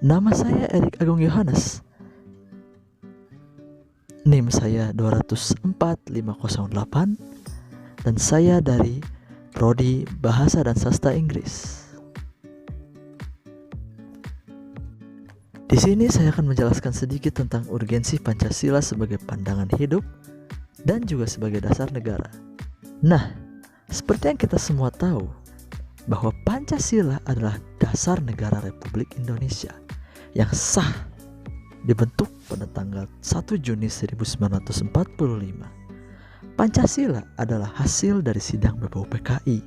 Nama saya Erik Agung Yohanes. NIM saya 204508 dan saya dari Prodi Bahasa dan Sastra Inggris. Di sini saya akan menjelaskan sedikit tentang urgensi Pancasila sebagai pandangan hidup dan juga sebagai dasar negara. Nah, seperti yang kita semua tahu, bahwa Pancasila adalah dasar negara Republik Indonesia yang sah dibentuk pada tanggal 1 Juni 1945. Pancasila adalah hasil dari sidang BPUPKI.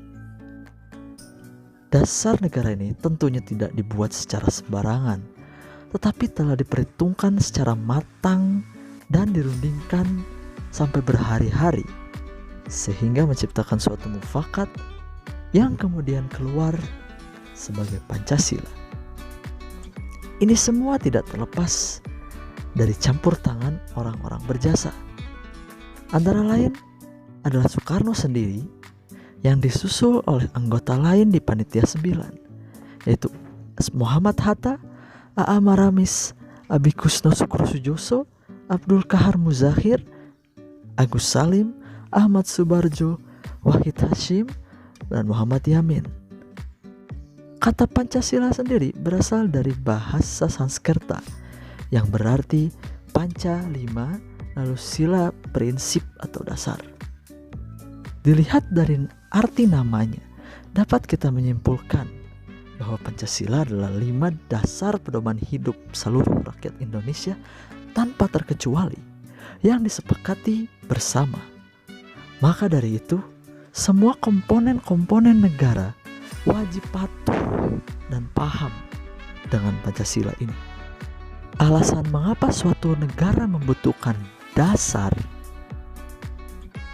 Dasar negara ini tentunya tidak dibuat secara sembarangan, tetapi telah diperhitungkan secara matang dan dirundingkan sampai berhari-hari, sehingga menciptakan suatu mufakat yang kemudian keluar sebagai Pancasila. Ini semua tidak terlepas dari campur tangan orang-orang berjasa. Antara lain adalah Soekarno sendiri yang disusul oleh anggota lain di Panitia 9, yaitu Muhammad Hatta, A.A. Maramis, Abi Kusno Sukrosujoso, Abdul Kahar Muzahir, Agus Salim, Ahmad Subarjo, Wahid Hashim, dan Muhammad Yamin. Kata Pancasila sendiri berasal dari bahasa Sanskerta yang berarti panca 5 lalu sila prinsip atau dasar. Dilihat dari arti namanya, dapat kita menyimpulkan bahwa Pancasila adalah 5 dasar pedoman hidup seluruh rakyat Indonesia tanpa terkecuali yang disepakati bersama. Maka dari itu, semua komponen-komponen negara wajib patuh dan paham dengan Pancasila ini. Alasan mengapa suatu negara membutuhkan dasar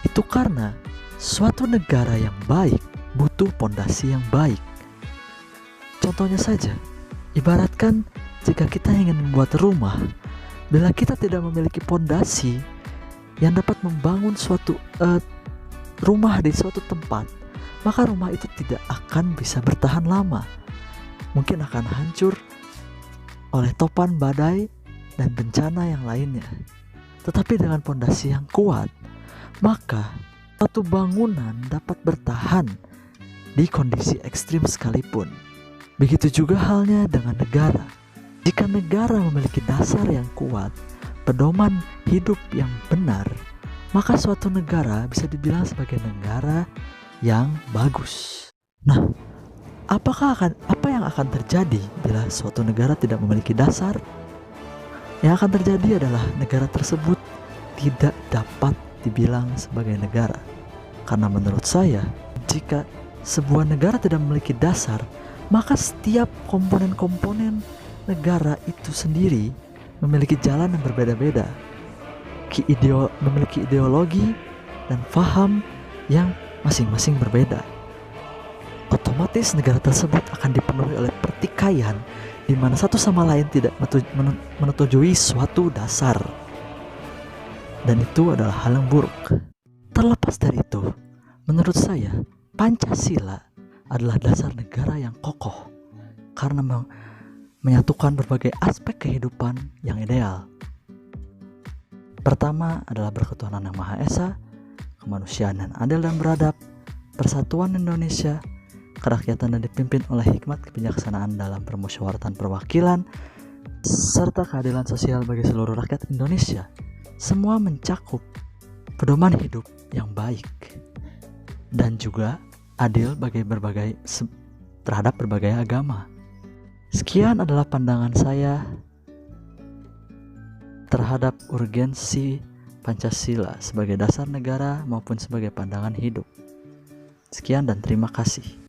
itu karena suatu negara yang baik butuh pondasi yang baik. Contohnya saja, ibaratkan jika kita ingin membuat rumah, bila kita tidak memiliki pondasi yang dapat membangun suatu rumah di suatu tempat, maka rumah itu tidak akan bisa bertahan lama. Mungkin akan hancur oleh topan badai dan bencana yang lainnya. Tetapi dengan pondasi yang kuat, maka suatu bangunan dapat bertahan di kondisi ekstrim sekalipun. Begitu juga halnya dengan negara. Jika negara memiliki dasar yang kuat, pedoman hidup yang benar, maka suatu negara bisa dibilang sebagai negara yang bagus. Nah, apa yang akan terjadi bila suatu negara tidak memiliki dasar? Yang akan terjadi adalah negara tersebut tidak dapat dibilang sebagai negara. Karena menurut saya, jika sebuah negara tidak memiliki dasar, maka setiap komponen-komponen negara itu sendiri memiliki jalan yang berbeda-beda, memiliki ideologi dan paham yang masing-masing berbeda. Otomatis negara tersebut akan dipenuhi oleh pertikaian di mana satu sama lain tidak menyetujui suatu dasar. Dan itu adalah hal yang buruk. Terlepas dari itu, menurut saya Pancasila adalah dasar negara yang kokoh karena menyatukan berbagai aspek kehidupan yang ideal. Pertama adalah berketuhanan yang Maha Esa, kemanusiaan yang adil dan beradab, persatuan Indonesia, kerakyatan yang dipimpin oleh hikmat kebijaksanaan dalam permusyawaratan perwakilan, serta keadilan sosial bagi seluruh rakyat Indonesia. Semua mencakup pedoman hidup yang baik dan juga adil terhadap berbagai agama. Sekian adalah pandangan saya terhadap urgensi Pancasila sebagai dasar negara maupun sebagai pandangan hidup. Sekian dan terima kasih.